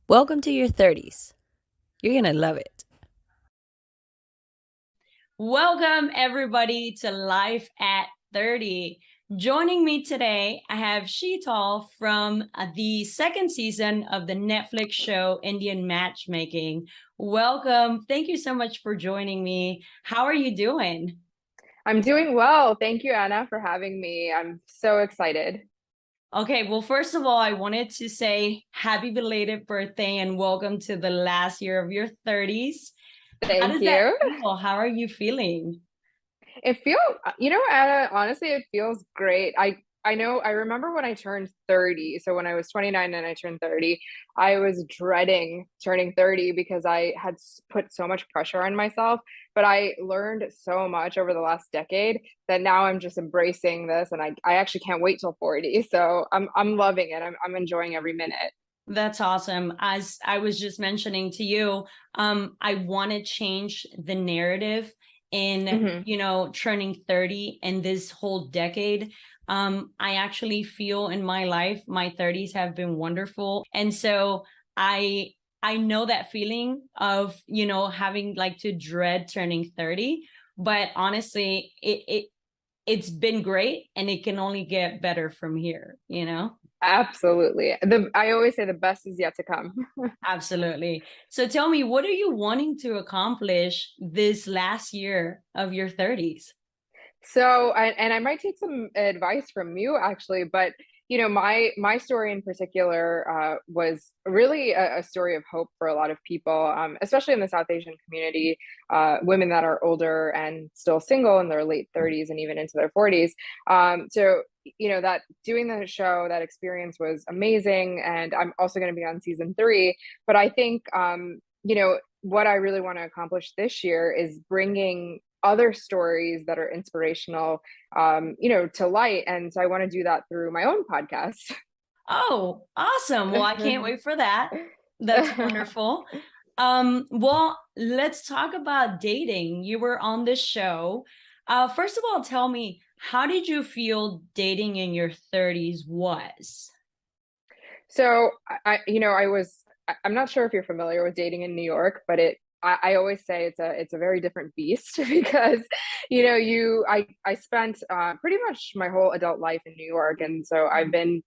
Welcome to your 30s. You're going to love it. Welcome, everybody, to Life at 30. Joining me today, I have Shital from the second season of the Netflix show Indian Matchmaking. Welcome. Thank you so much for joining me. How are you doing? I'm doing well. Thank you, Anna, for having me. I'm so excited. Okay, well, first of all, I wanted to say happy belated birthday and welcome to the last year of your 30s. How Thank does that you. feel? How are you feeling? It feels, Anna, honestly, it feels great. I know I remember when I turned 30. So when I was 29 and I turned 30, I was dreading turning 30 because I had put so much pressure on myself, but I learned so much over the last decade that now I'm just embracing this and I actually can't wait till 40. So I'm loving it. I'm enjoying every minute. That's awesome. As I was just mentioning to you, I want to change the narrative in, Hmm. turning 30 and this whole decade. I actually feel in my life, my 30s have been wonderful. And so I I know that feeling of, having like to dread turning 30, but honestly, it's been great and it can only get better from here. Absolutely. I always say the best is yet to come. Absolutely. So tell me, what are you wanting to accomplish this last year of your 30s? So, and I might take some advice from you actually, but my story in particular was really a story of hope for a lot of people, especially in the South Asian community, women that are older and still single in their late 30s and even into their 40s. So, that doing the show, that experience was amazing, and I'm also going to be on season 3. But I think, what I really want to accomplish this year is bringing other stories that are inspirational, to light. And so I want to do that through my own podcast. Oh, awesome. Well, I can't wait for that. That's wonderful. Well, let's talk about dating. You were on this show. First of all, tell me, how did you feel dating in your 30s was? So I'm not sure if you're familiar with dating in New York, but I always say it's a very different beast because I spent pretty much my whole adult life in New York, and so I've been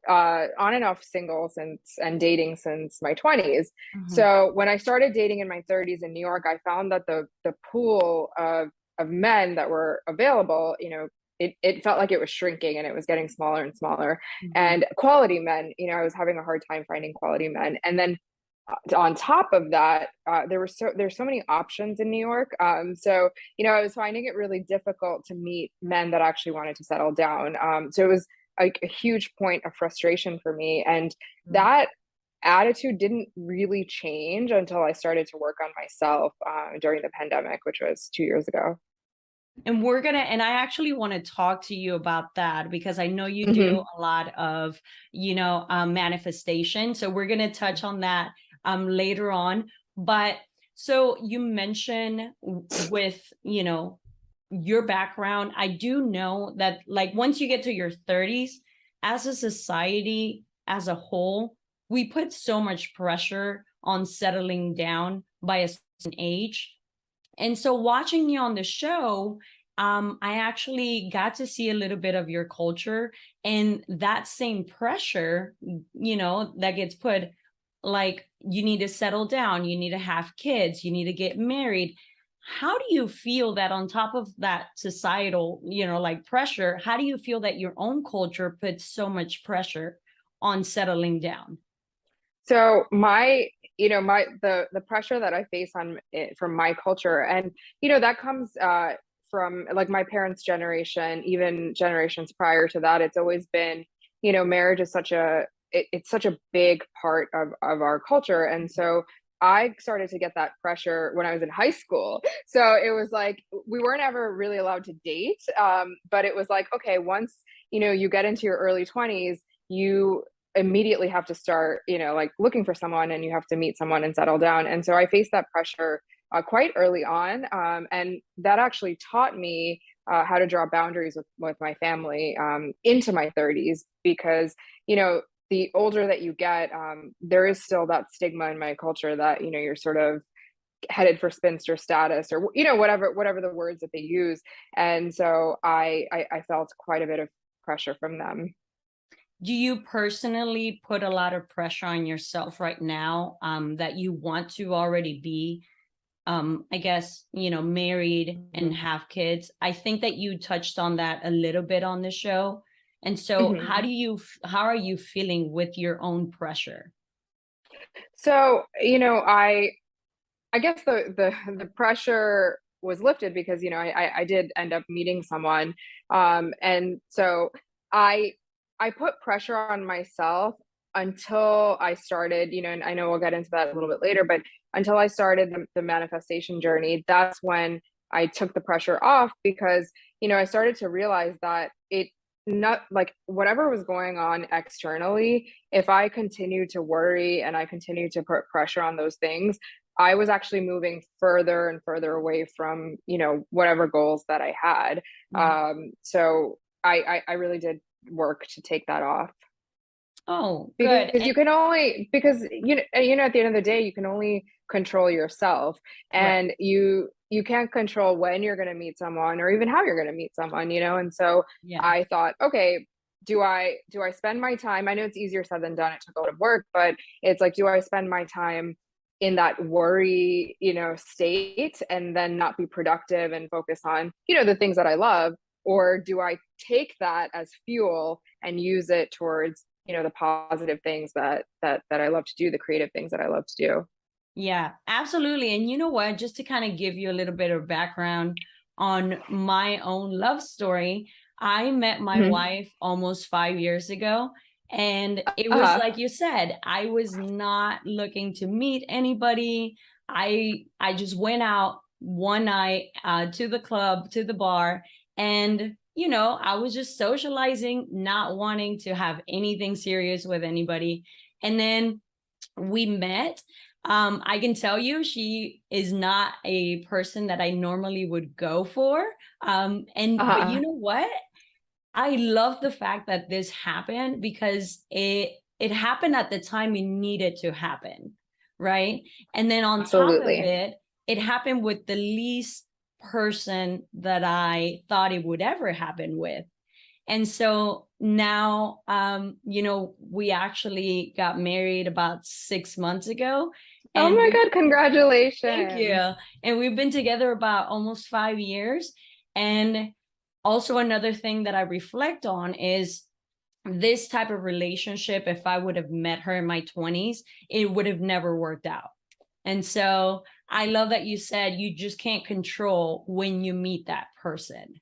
on and off single since and dating since my 20s. Mhm. So when I started dating in my 30s in New York, I found that the pool of men that were available, it felt like it was shrinking and it was getting smaller and smaller. Mhm. And quality men, I was having a hard time finding quality men. And then on top of that, there's so many options in New York. So I was finding it really difficult to meet men that actually wanted to settle down. So it was like a huge point of frustration for me, and that attitude didn't really change until I started to work on myself during the pandemic, which was 2 years ago. And I actually want to talk to you about that because I know you do Hmm. a lot of, manifestation. So we're going to touch on that later on. But so you mentioned with, your background, I do know that like once you get to your 30s, as a society as a whole, we put so much pressure on settling down by a certain age. And so watching you on the show, I actually got to see a little bit of your culture and that same pressure, that gets put like you need to settle down, you need to have kids, you need to get married. How do you feel that on top of that societal, like pressure, how do you feel that your own culture puts so much pressure on settling down? So the pressure that I face on it from my culture, and that comes from like my parents' generation, even generations prior to that. It's always been, marriage is it's such a big part of our culture, and so I started to get that pressure when I was in high school. So it was like we weren't ever really allowed to date, but it was like, okay, once you get into your early 20s, you immediately have to start, like looking for someone, and you have to meet someone and settle down. And so I faced that pressure quite early on. And that actually taught me how to draw boundaries with my family into my 30s because, the older that you get, there is still that stigma in my culture that, you're sort of headed for spinster status, or whatever the words that they use. And so I felt quite a bit of pressure from them. Do you personally put a lot of pressure on yourself right now, that you want to already be, I guess, married and have kids? I think that you touched on that a little bit on the show. And so Mhm. how are you feeling with your own pressure? So, I guess the pressure was lifted because, I did end up meeting someone. And so I I put pressure on myself until I started, and I know we'll get into that a little bit later, but until I started the manifestation journey, that's when I took the pressure off, because, I started to realize that it not like whatever was going on externally, if I continued to worry and I continued to put pressure on those things, I was actually moving further and further away from, whatever goals that I had. Yeah. So I really did work to take that off, Oh, good. because you can only because at the end of the day, you can only control yourself, Right. and you can't control when you're going to meet someone or even how you're going to meet someone, and so Yeah. I thought, okay, do I spend my time? I know it's easier said than done, it took a lot of work, but it's like, do I spend my time in that worry, state, and then not be productive and focus on, the things that I love? Or do I take that as fuel and use it towards, the positive things that I love to do, the creative things that I love to do? Yeah, absolutely. And you know what? Just to kind of give you a little bit of background on my own love story, I met my Mhm. wife almost 5 years ago. And it was Uh-huh. like you said, I was not looking to meet anybody. I just went out one night, to the club, to the bar, and I was just socializing, not wanting to have anything serious with anybody. And then we met. I can tell you she is not a person that I normally would go for. But you Uh-huh. know what? I love the fact that this happened because it happened at the time it needed to happen, right? And then on top of Absolutely. it, it happened with the least person that I thought it would ever happen with. And so now, we actually got married about 6 months ago. Oh And my we God, thank congratulations. you. And we've been together about almost 5 years. And also another thing that I reflect on is this type of relationship, if I would have met her in my 20s, it would have never worked out. And so I love that you said you just can't control when you meet that person.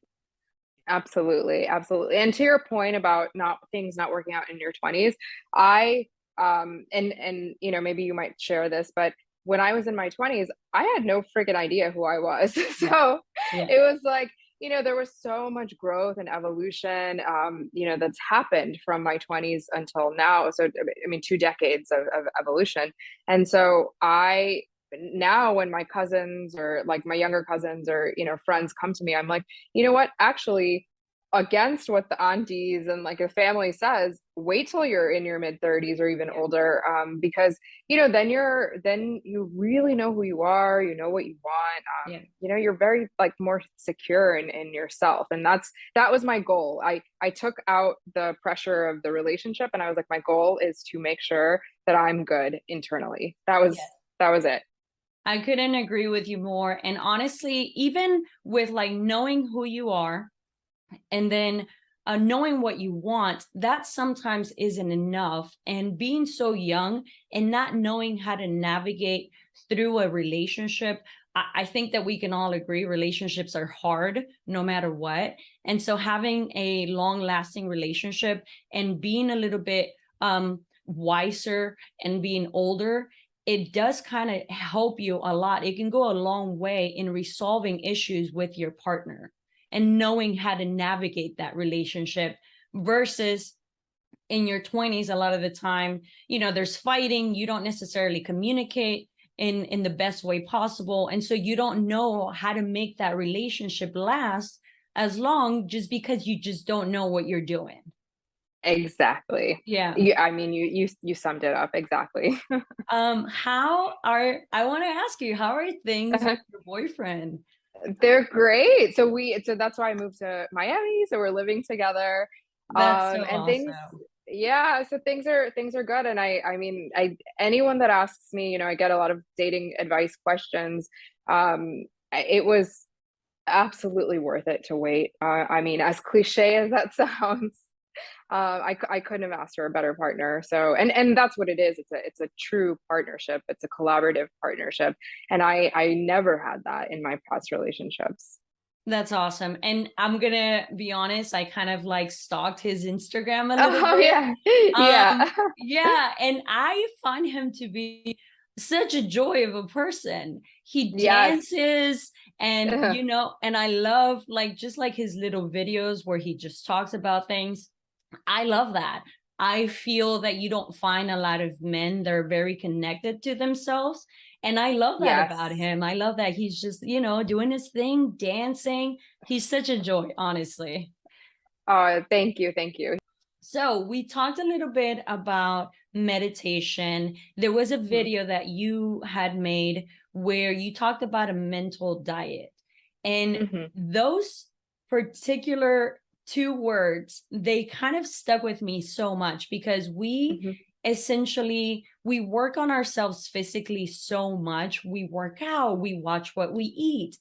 Absolutely, absolutely. And to your point about not things not working out in your 20s, I and maybe you might share this, but when I was in my 20s, I had no freaking idea who I was. Yeah. So Yeah. it was like, there was so much growth and evolution, that's happened from my 20s until now. So I mean, 2 decades of evolution. And so I now, when my cousins or like my younger cousins or friends come to me, I'm like, you know what, actually, against what the aunties and like your family says, wait till you're in your mid 30s or even Yeah. older, because then you really know who you are, you know what you want, Yeah. you're very like more secure in yourself. And that was my goal. I took out the pressure of the relationship, and I was like, my goal is to make sure that I'm good internally. That was it. I couldn't agree with you more. And honestly, even with like knowing who you are and then knowing what you want, that sometimes isn't enough. And being so young and not knowing how to navigate through a relationship, I think that we can all agree relationships are hard no matter what. And so having a long lasting relationship and being a little bit wiser and being older, it does kind of help you a lot. It can go a long way in resolving issues with your partner and knowing how to navigate that relationship versus in your 20s. A lot of the time, there's fighting, you don't necessarily communicate in the best way possible, and so you don't know how to make that relationship last as long, just because you just don't know what you're doing. Exactly. Yeah. I mean, you summed it up exactly. I want to ask you, how are things with your boyfriend? They're great. So that's why I moved to Miami. So we're living together. That's so And things, awesome. yeah, so things are good. And I mean, anyone that asks me, I get a lot of dating advice questions. It was absolutely worth it to wait. I mean, as cliche as that sounds, I couldn't have asked for a better partner. So, and that's what it is. It's a true partnership. It's a collaborative partnership, and I never had that in my past relationships. That's awesome. And I'm gonna be honest, I kind of like stalked his Instagram a little Oh bit. yeah, Um, yeah, yeah, and I find him to be such a joy of a person. He yes, dances and and I love like just like his little videos where he just talks about things. I love that. I feel that you don't find a lot of men that are very connected to themselves. And I love that about yes. him. I love that he's just, doing his thing, dancing. He's such a joy, honestly. Oh, thank you, thank you. So we talked a little bit about meditation. There was a Mhm, video that you had made where you talked about a mental diet. And mhm, those particular two words, they kind of stuck with me so much because we mhm. essentially we work on ourselves physically so much. We work out, we watch what we eat,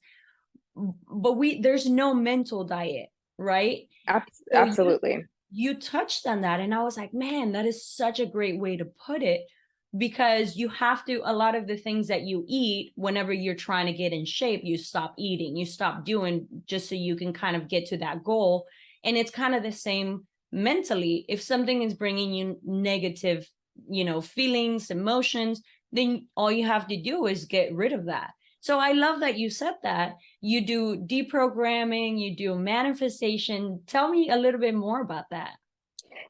but we there's no mental diet, right? So Absolutely. you touched on that and I was like, man, that is such a great way to put it, because you have to, a lot of the things that you eat whenever you're trying to get in shape, you stop eating, you stop doing, just so you can kind of get to that goal. And it's kind of the same mentally. If something is bringing you negative, feelings, emotions, then all you have to do is get rid of that. So I love that you said that you do deprogramming, you do manifestation. Tell me a little bit more about that.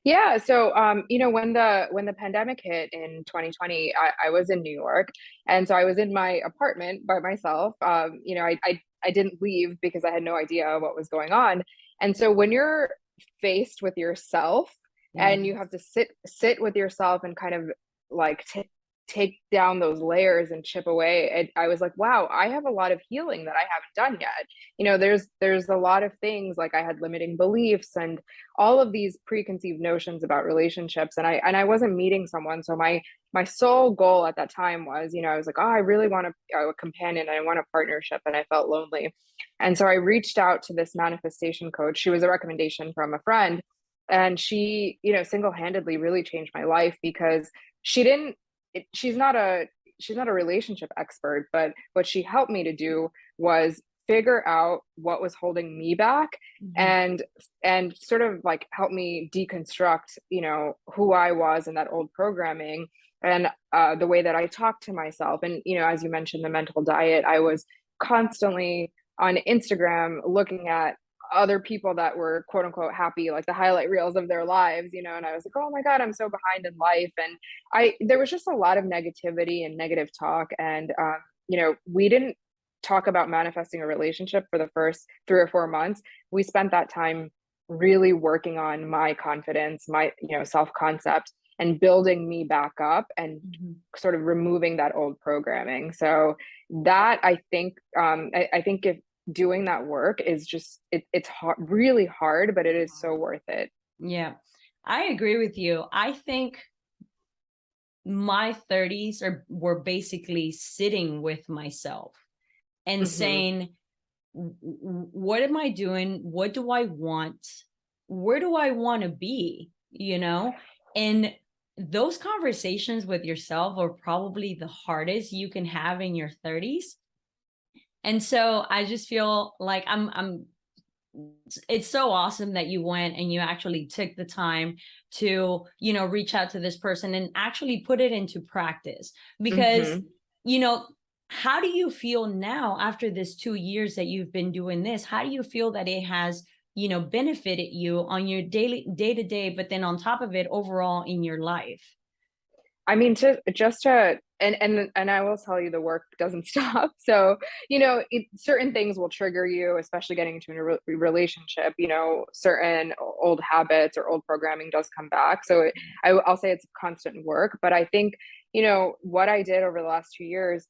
Yeah, so when the pandemic hit in 2020, I was in New York, and so I was in my apartment by myself. I didn't leave because I had no idea what was going on. And so when you're faced with yourself Yeah. and you have to sit with yourself and kind of like take down those layers and chip away, I was like, wow, I have a lot of healing that I haven't done yet. There's a lot of things, like I had limiting beliefs and all of these preconceived notions about relationships, and I wasn't meeting someone. So my sole goal at that time was, I was like, oh, I really want a companion, I want a partnership, and I felt lonely. And so I reached out to this manifestation coach. She was a recommendation from a friend, and she, single-handedly really changed my life because she didn't she's not a relationship expert, but what she helped me to do was figure out what was holding me back, Mhm. and sort of like help me deconstruct, who I was in that old programming, and the way that I talk to myself. And as you mentioned, the mental diet, I was constantly on Instagram looking at other people that were quote unquote happy, like the highlight reels of their lives, and I was like, oh my God, I'm so behind in life. And there was just a lot of negativity and negative talk. And we didn't talk about manifesting a relationship for the first 3 or 4 months. We spent that time really working on my confidence, my, self-concept, and building me back up, and Mhm. sort of removing that old programming. So that, I think if doing that work is just, it's hard, really hard, but it is so worth it. Yeah, I agree with you. I think my 30s were basically sitting with myself and Hmm. saying, what am I doing? What do I want? Where do I want to be? And those conversations with yourself are probably the hardest you can have in your 30s. And so I just feel like it's so awesome that you went and you actually took the time to, reach out to this person and actually put it into practice. Because, Hmm. you know, how do you feel now after this 2 years that you've been doing this? How do you feel that it has, benefited you on your daily day to day, but then on top of it, overall in your life? I mean, and I will tell you, the work doesn't stop. So, certain things will trigger you, especially getting into a relationship. Certain old habits or old programming does come back. So, I'll say it's constant work. But I think, what I did over the last 2 years,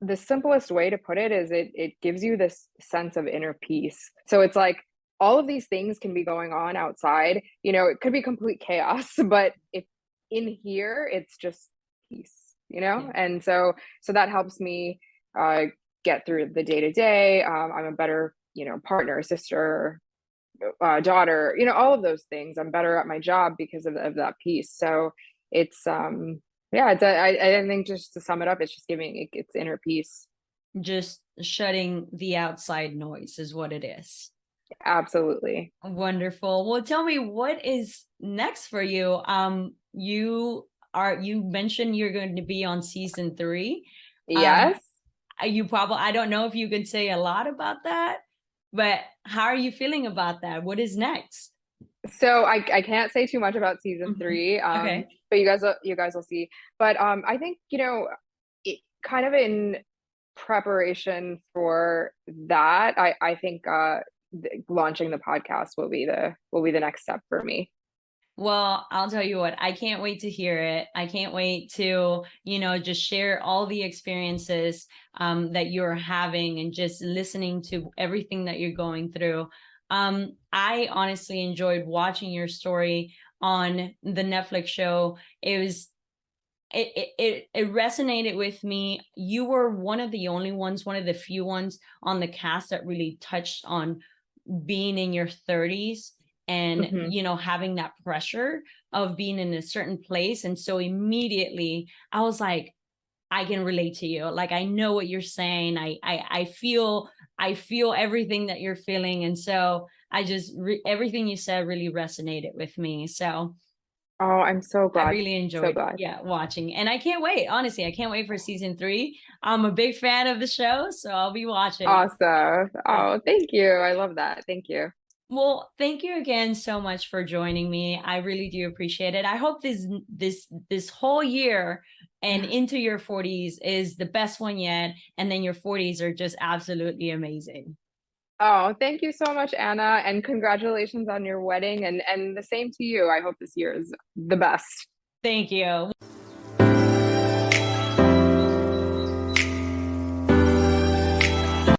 the simplest way to put it is it gives you this sense of inner peace. So it's like all of these things can be going on outside. It could be complete chaos, but if in here it's just peace, Yeah. and so that helps me uh get through the day to day. I'm a better, partner, sister, daughter, all of those things. I'm better at my job because of that piece. So it's yeah, I think, just to sum it up, it's just giving it's inner peace. Just shutting the outside noise is what it is. Absolutely. Wonderful. Well, tell me what is next for you. You mentioned you're going to be on season 3. Um, Yes. you probably, I don't know if you can say a lot about that, but how are you feeling about that? What is next? So I can't say too much about season Mhm. 3. Okay. But you guys will see. But I think, kind of in preparation for that, I think launching the podcast will be the next step for me. Well, I'll tell you what, I can't wait to hear it. I can't wait to, just share all the experiences that you're having and just listening to everything that you're going through. I honestly enjoyed watching your story on the Netflix show. It resonated with me. You were one of the only ones, one of the few ones on the cast that really touched on being in your 30s and Hmm. having that pressure of being in a certain place. And so immediately I was like, I can relate to you. Like, I know what you're saying. I feel everything that you're feeling. And so everything you said really resonated with me. So Oh, I'm so I glad. really So enjoyed, glad. yeah, watching. And I can't wait. Honestly, I can't wait for season 3. I'm a big fan of the show, so I'll be watching. Awesome. Yeah. Oh, thank you. I love that. Thank you. Well, thank you again so much for joining me. I really do appreciate it. I hope this whole year and into your 40s is the best one yet, and then your 40s are just absolutely amazing. Oh, thank you so much, Anna, and congratulations on your wedding, and the same to you. I hope this year is the best. Thank you.